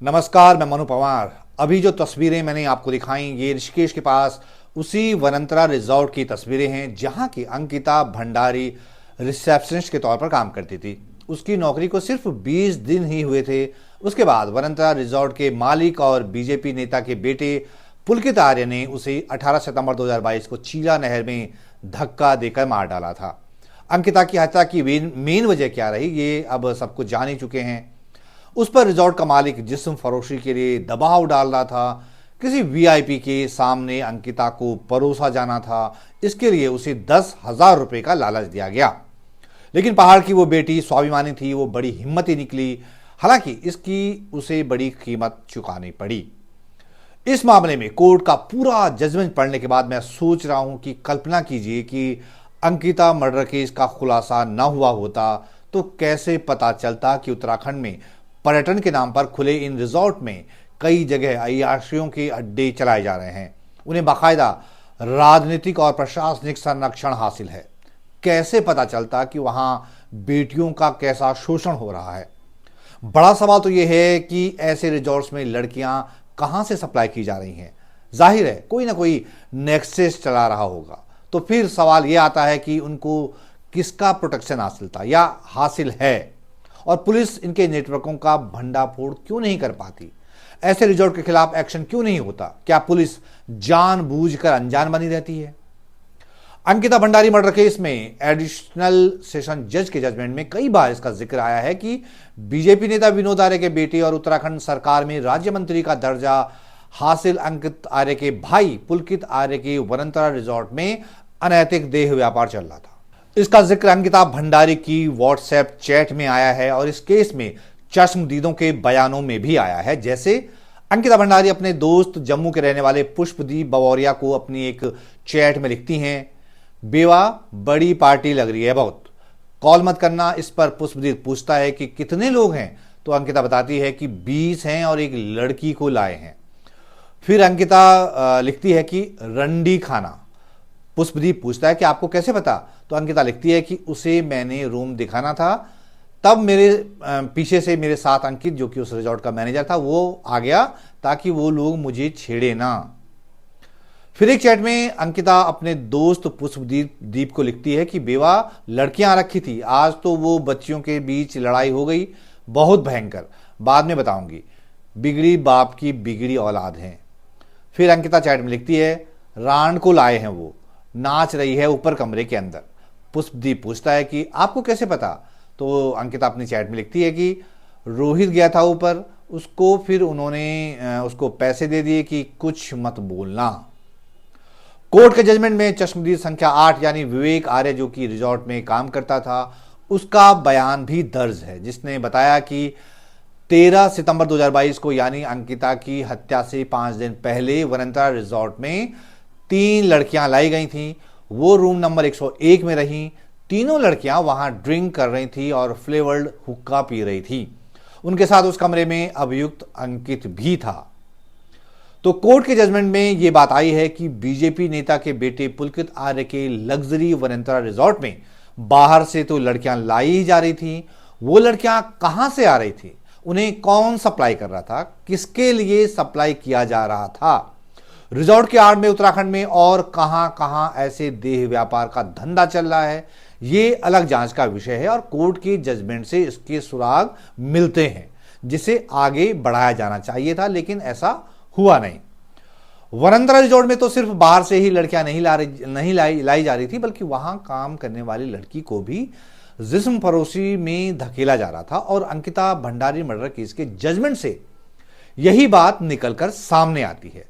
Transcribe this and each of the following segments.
नमस्कार, मैं मनु पवार। अभी जो तस्वीरें मैंने आपको दिखाई ये ऋषिकेश के पास उसी वनंतरा रिजॉर्ट की तस्वीरें हैं जहां की अंकिता भंडारी रिसेप्शनिस्ट के तौर पर काम करती थी। उसकी नौकरी को सिर्फ 20 दिन ही हुए थे। उसके बाद वनंतरा रिजॉर्ट के मालिक और बीजेपी नेता के बेटे पुलकित आर्य ने उसे 18 सितंबर 2022 को चीला नहर में धक्का देकर मार डाला था। अंकिता की हत्या की मेन वजह क्या रही ये अब सब कुछ जान ही चुके हैं। उस पर रिजॉर्ट का मालिक जिस्म फरोशी के लिए दबाव डाल रहा था। किसी वीआईपी के सामने अंकिता को परोसा जाना था। इसके लिए उसे 10,000 रुपए का लालच दिया गया। लेकिन पहाड़ की वो बेटी स्वाभिमानी थी, वो बड़ी हिम्मती निकली। हालांकि इसकी उसे बड़ी कीमत चुकानी पड़ी। इस मामले में कोर्ट का पूरा जजमेंट पढ़ने के बाद मैं सोच रहा हूं कि कल्पना कीजिए कि अंकिता मर्डर केस का खुलासा न हुआ होता तो कैसे पता चलता कि उत्तराखंड में पर्यटन के नाम पर खुले इन रिजॉर्ट में कई जगह अय्याशियों के अड्डे चलाए जा रहे हैं। उन्हें बाकायदा राजनीतिक और प्रशासनिक संरक्षण हासिल है। कैसे पता चलता कि वहां बेटियों का कैसा शोषण हो रहा है। बड़ा सवाल तो यह है कि ऐसे रिजॉर्ट्स में लड़कियां कहां से सप्लाई की जा रही हैं। जाहिर है कोई ना कोई नेक्सस चला रहा होगा। तो फिर सवाल यह आता है कि उनको किसका प्रोटेक्शन हासिल था या हासिल है, और पुलिस इनके नेटवर्कों का भंडाफोड़ क्यों नहीं कर पाती। ऐसे रिजॉर्ट के खिलाफ एक्शन क्यों नहीं होता। क्या पुलिस जानबूझकर अनजान बनी रहती है। अंकिता भंडारी मर्डर केस में एडिशनल सेशन जज के जजमेंट में कई बार इसका जिक्र आया है कि बीजेपी नेता विनोद आर्य के बेटे और उत्तराखंड सरकार में राज्य मंत्री का दर्जा हासिल अंकित आर्य के भाई पुलकित आर्य के वनंतरा रिजॉर्ट में अनैतिक देह व्यापार चल रहा था। इसका जिक्र अंकिता भंडारी की व्हाट्सएप चैट में आया है और इस केस में चश्मदीदों के बयानों में भी आया है। जैसे अंकिता भंडारी अपने दोस्त जम्मू के रहने वाले पुष्पदीप बवौरिया को अपनी एक चैट में लिखती हैं, बेवा बड़ी पार्टी लग रही है बहुत, कॉल मत करना। इस पर पुष्पदीप पूछता है कि कितने लोग हैं, तो अंकिता बताती है कि 20 हैं और एक लड़की को लाए हैं। फिर अंकिता लिखती है कि रंडी खाना। पुष्पदीप पूछता है कि आपको कैसे पता, तो अंकिता लिखती है कि उसे मैंने रूम दिखाना था, तब मेरे पीछे से मेरे साथ अंकित जो कि उस रिजॉर्ट का मैनेजर था वो आ गया ताकि वो लोग मुझे छेड़े ना। फिर एक चैट में अंकिता अपने दोस्त पुष्पदीप को लिखती है कि बेवा लड़कियां आ रखी थी, आज तो वो बच्चियों के बीच लड़ाई हो गई, बहुत भयंकर, बाद में बताऊंगी, बिगड़ी बाप की बिगड़ी औलाद है। फिर अंकिता चैट में लिखती है रांड को लाए हैं, वो नाच रही है ऊपर कमरे के अंदर। पुष्पदीप पूछता है कि आपको कैसे पता, तो अंकिता अपनी चैट में लिखती है कि रोहित गया था ऊपर, उसको फिर उन्होंने उसको पैसे दे दिए कि कुछ मत बोलना। कोर्ट के जजमेंट में चश्मदीद संख्या 8 यानी विवेक आर्य जो कि रिजॉर्ट में काम करता था उसका बयान भी दर्ज है, जिसने बताया कि 13 सितंबर 2022 को यानी अंकिता की हत्या से 5 दिन पहले वनंतरा रिजॉर्ट में 3 लड़कियां लाई गई थीं। वो रूम नंबर 101 में रहीं। तीनों लड़कियां वहां ड्रिंक कर रही थी और फ्लेवर्ड हुक्का पी रही थी। उनके साथ उस कमरे में अभियुक्त अंकित भी था। तो कोर्ट के जजमेंट में यह बात आई है कि बीजेपी नेता के बेटे पुलकित आर्य के लग्जरी वनंतरा रिजॉर्ट में बाहर से तो लड़कियां लाई ही जा रही थी। वो लड़कियां कहां से आ रही थी, उन्हें कौन सप्लाई कर रहा था, किसके लिए सप्लाई किया जा रहा था। रिजॉर्ट के आड़ में उत्तराखंड में और कहां कहां ऐसे देह व्यापार का धंधा चल रहा है, ये अलग जांच का विषय है और कोर्ट के जजमेंट से इसके सुराग मिलते हैं, जिसे आगे बढ़ाया जाना चाहिए था, लेकिन ऐसा हुआ नहीं। वनंतरा रिजॉर्ट में तो सिर्फ बाहर से ही लड़कियां नहीं लाई जा रही थी, बल्कि वहां काम करने वाली लड़की को भी जिस्म फरोशी में धकेला जा रहा था। और अंकिता भंडारी मर्डर केस के जजमेंट से यही बात निकलकर सामने आती है।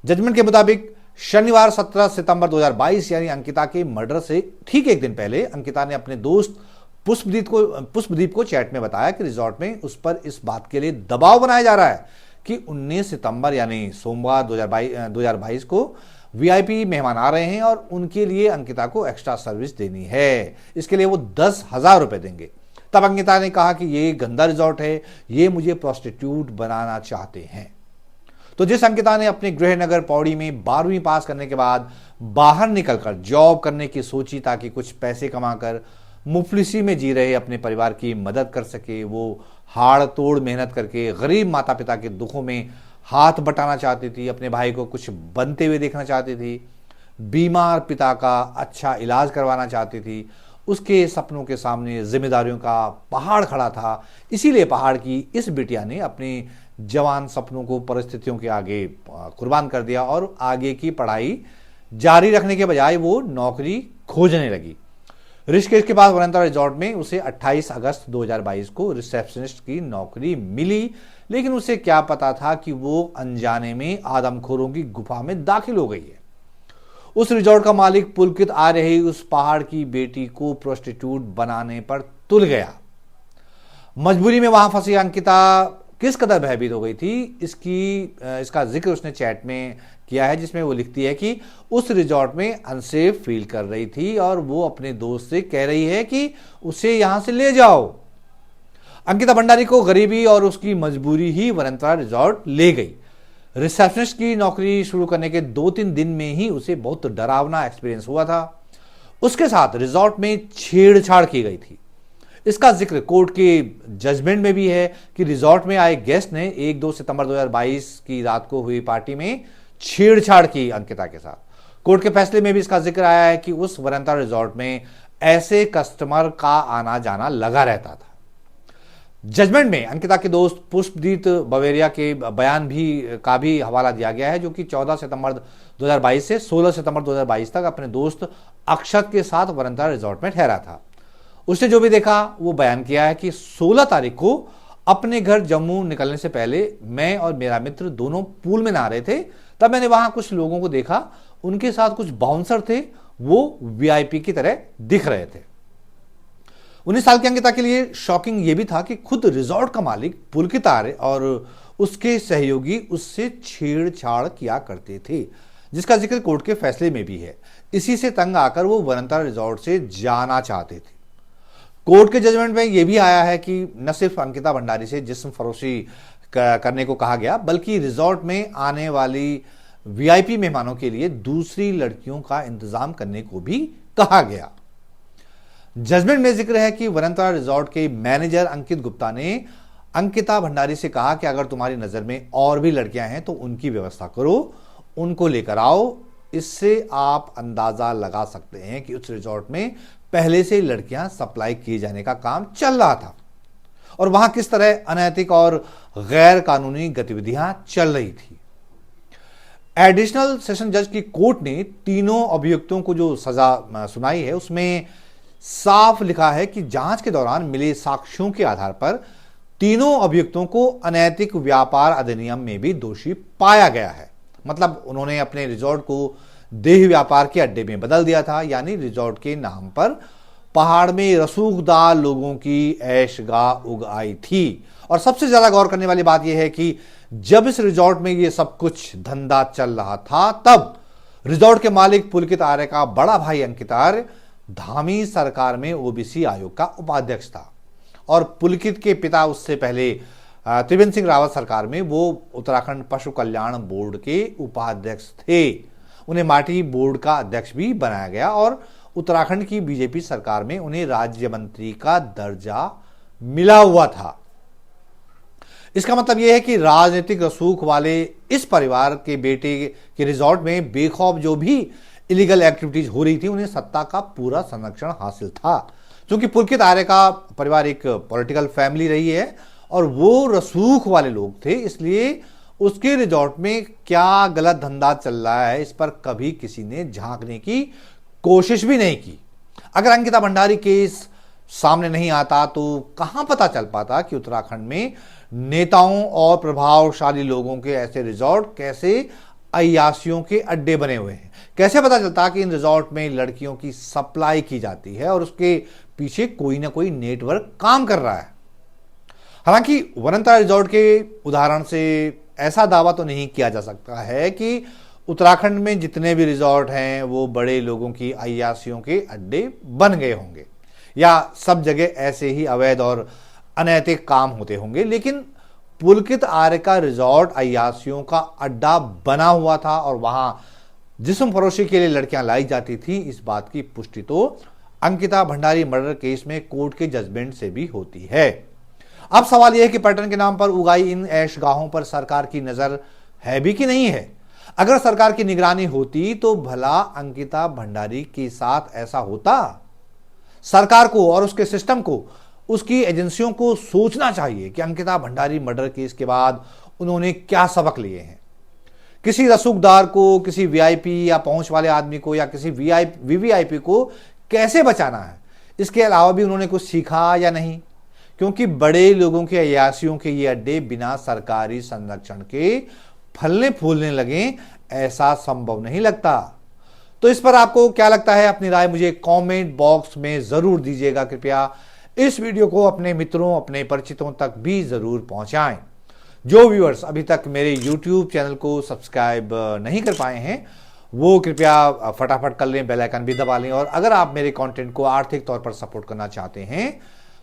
जजमेंट के मुताबिक शनिवार 17 सितंबर 2022 यानी अंकिता के मर्डर से ठीक एक दिन पहले अंकिता ने अपने दोस्त पुष्पदीप को चैट में बताया कि रिजॉर्ट में उस पर इस बात के लिए दबाव बनाया जा रहा है कि 19 सितंबर यानी सोमवार 2022 को वीआईपी मेहमान आ रहे हैं और उनके लिए अंकिता को एक्स्ट्रा सर्विस देनी है। इसके लिए वो 10,000 रुपए देंगे। तब अंकिता ने कहा कि ये गंदा रिजॉर्ट है, ये मुझे प्रोस्टिट्यूट बनाना चाहते हैं। तो जिस अंकिता ने अपने गृहनगर पौड़ी में 12वीं पास करने के बाद बाहर निकलकर जॉब करने की सोची ताकि कुछ पैसे कमाकर मुफलिसी में जी रहे अपने परिवार की मदद कर सके। वो हाड़ तोड़ मेहनत करके गरीब माता पिता के दुखों में हाथ बटाना चाहती थी, अपने भाई को कुछ बनते हुए देखना चाहती थी, बीमार पिता का अच्छा इलाज करवाना चाहती थी। उसके सपनों के सामने जिम्मेदारियों का पहाड़ खड़ा था। इसीलिए पहाड़ की इस बिटिया ने अपने जवान सपनों को परिस्थितियों के आगे कुर्बान कर दिया और आगे की पढ़ाई जारी रखने के बजाय वो नौकरी खोजने लगी। ऋषिकेश के पास वरंता रिजॉर्ट में उसे 28 अगस्त 2022 को रिसेप्शनिस्ट की नौकरी मिली, लेकिन उसे क्या पता था कि वो अनजाने में आदमखोरों की गुफा में दाखिल हो गई है। उस रिजॉर्ट का मालिक पुलकित आ रही उस पहाड़ की बेटी को प्रोस्टिट्यूट बनाने पर तुल गया। मजबूरी में वहां फंसी अंकिता किस कदर भयभीत हो गई थी, इसका जिक्र उसने चैट में किया है, जिसमें वो लिखती है कि उस रिजॉर्ट में अनसेफ फील कर रही थी और वो अपने दोस्त से कह रही है कि उसे यहां से ले जाओ। अंकिता भंडारी को गरीबी और उसकी मजबूरी ही वरंता रिजॉर्ट ले गई। रिसेप्शनिस्ट की नौकरी शुरू करने के 2-3 दिन में ही उसे बहुत डरावना एक्सपीरियंस हुआ था। उसके साथ रिजॉर्ट में छेड़छाड़ की गई थी। इसका जिक्र कोर्ट के जजमेंट में भी है कि रिजॉर्ट में आए गेस्ट ने 1-2 सितंबर 2022 की रात को हुई पार्टी में छेड़छाड़ की अंकिता के साथ। कोर्ट के फैसले में भी इसका जिक्र आया है कि उस वरंता रिजॉर्ट में ऐसे कस्टमर का आना जाना लगा रहता था। जजमेंट में अंकिता के दोस्त पुष्पजीत बवेरिया के बयान का भी हवाला दिया गया है, जो कि 14 सितंबर 2022 से 16 सितंबर 2022 तक अपने दोस्त अक्षत के साथ वरंता रिजॉर्ट में ठहरा था। उसने जो भी देखा वो बयान किया है कि 16 तारीख को अपने घर जम्मू निकलने से पहले मैं और मेरा मित्र दोनों पूल में नहा रहे थे। तब मैंने वहां कुछ लोगों को देखा, उनके साथ कुछ बाउंसर थे, वो वीआईपी की तरह दिख रहे थे। 19 साल की अंकिता के लिए शॉकिंग यह भी था कि खुद रिजॉर्ट का मालिक पुलकित आर्य और उसके सहयोगी उससे छेड़छाड़ किया करते थे, जिसका जिक्र कोर्ट के फैसले में भी है। इसी से तंग आकर वो वरंता रिजॉर्ट से जाना चाहते थे। कोर्ट के जजमेंट में यह भी आया है कि न सिर्फ अंकिता भंडारी से जिस्म फरोशी करने को कहा गया, बल्कि रिजॉर्ट में आने वाली वीआईपी मेहमानों के लिए दूसरी लड़कियों का इंतजाम करने को भी कहा गया। जजमेंट में जिक्र है कि वरंता रिजॉर्ट के मैनेजर अंकित गुप्ता ने अंकिता भंडारी से कहा कि अगर तुम्हारी नजर में और भी लड़कियां हैं तो उनकी व्यवस्था करो, उनको लेकर आओ। इससे आप अंदाजा लगा सकते हैं कि उस रिजॉर्ट में पहले से लड़कियां सप्लाई किए जाने का काम चल रहा था और वहां किस तरह अनैतिक और गैर कानूनी गतिविधियां चल रही थी। एडिशनल सेशन जज की कोर्ट ने तीनों अभियुक्तों को जो सजा सुनाई है उसमें साफ लिखा है कि जांच के दौरान मिले साक्ष्यों के आधार पर तीनों अभियुक्तों को अनैतिक व्यापार अधिनियम में भी दोषी पाया गया है। मतलब उन्होंने अपने रिजॉर्ट को देह व्यापार के अड्डे में बदल दिया था, यानी रिजॉर्ट के नाम पर पहाड़ में रसूखदार लोगों की ऐशगाह उग आई थी। और सबसे ज्यादा गौर करने वाली बात यह है कि जब इस रिजॉर्ट में यह सब कुछ धंधा चल रहा था, तब रिजॉर्ट के मालिक पुलकित आर्य का बड़ा भाई अंकित आर्य धामी सरकार में ओबीसी आयोग का उपाध्यक्ष था और पुलकित के पिता उससे पहले त्रिवेंद्र सिंह रावत सरकार में वो उत्तराखंड पशु कल्याण बोर्ड के उपाध्यक्ष थे। उन्हें माटी बोर्ड का अध्यक्ष भी बनाया गया और उत्तराखंड की बीजेपी सरकार में उन्हें राज्य मंत्री का दर्जा मिला हुआ था। इसका मतलब यह है कि राजनीतिक रसूख वाले इस परिवार के बेटे के रिजॉर्ट में बेखौफ जो भी इलीगल एक्टिविटीज हो रही थी, उन्हें सत्ता का पूरा संरक्षण हासिल था। क्योंकि पुलकित आर्य का परिवार एक पॉलिटिकल फैमिली रही है और वो रसूख वाले लोग थे, इसलिए उसके रिजॉर्ट में क्या गलत धंधा चल रहा है इस पर कभी किसी ने झांकने की कोशिश भी नहीं की। अगर अंकिता भंडारी केस सामने नहीं आता तो कहां पता चल पाता कि उत्तराखंड में नेताओं और प्रभावशाली लोगों के ऐसे रिजॉर्ट कैसे अय्यासियों के अड्डे बने हुए हैं। कैसे पता चलता कि इन रिजॉर्ट में लड़कियों की सप्लाई की जाती है और उसके पीछे कोई ना कोई नेटवर्क काम कर रहा है। हालांकि वरंता रिजॉर्ट के उदाहरण से ऐसा दावा तो नहीं किया जा सकता है कि उत्तराखंड में जितने भी रिजॉर्ट हैं वो बड़े लोगों की अय्यासियों के अड्डे बन गए होंगे या सब जगह ऐसे ही अवैध और अनैतिक काम होते होंगे। लेकिन पुलकित आर्य का रिजॉर्ट अय्यासियों का अड्डा बना हुआ था और वहां जिस्म फरोशी के लिए लड़कियां लाई जाती थी, इस बात की पुष्टि तो अंकिता भंडारी मर्डर केस में कोर्ट के जजमेंट से भी होती है। अब सवाल यह है कि पर्यटन के नाम पर उगाई इन ऐशगाहों पर सरकार की नजर है भी कि नहीं है। अगर सरकार की निगरानी होती तो भला अंकिता भंडारी के साथ ऐसा होता? सरकार को और उसके सिस्टम को, उसकी एजेंसियों को सोचना चाहिए कि अंकिता भंडारी मर्डर केस के बाद उन्होंने क्या सबक लिए हैं। किसी रसूखदार को, किसी वीआईपी या पहुंच वाले आदमी को या किसी वीवीआईपी को कैसे बचाना है, इसके अलावा भी उन्होंने कुछ सीखा या नहीं? क्योंकि बड़े लोगों के, अय्यासियों के ये अड्डे बिना सरकारी संरक्षण के फलने फूलने लगे, ऐसा संभव नहीं लगता। तो इस पर आपको क्या लगता है? अपनी राय मुझे कमेंट बॉक्स में जरूर दीजिएगा। कृपया इस वीडियो को अपने मित्रों, अपने परिचितों तक भी जरूर पहुंचाएं। जो व्यूअर्स अभी तक मेरे YouTube चैनल को सब्सक्राइब नहीं कर पाए हैं, वो कृपया फटाफट कर लें, बेल आइकन भी दबा लें। और अगर आप मेरे कंटेंट को आर्थिक तौर पर सपोर्ट करना चाहते हैं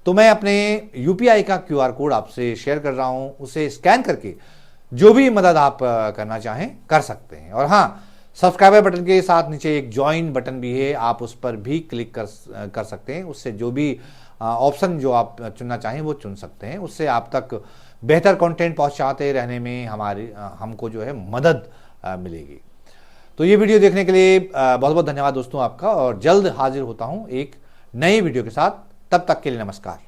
तो मैं अपने यूपीआई का QR कोड आपसे शेयर कर रहा हूं, उसे स्कैन करके जो भी मदद आप करना चाहें कर सकते हैं। और हाँ, सब्सक्राइबर बटन के साथ नीचे एक ज्वाइन बटन भी है, आप उस पर भी क्लिक कर सकते हैं। उससे जो भी ऑप्शन जो आप चुनना चाहें वो चुन सकते हैं। उससे आप तक बेहतर कंटेंट पहुंचाते रहने में हमको जो है मदद मिलेगी। तो ये वीडियो देखने के लिए बहुत बहुत धन्यवाद दोस्तों आपका, और जल्द हाजिर होता हूं एक नई वीडियो के साथ। तब तक के लिए नमस्कार।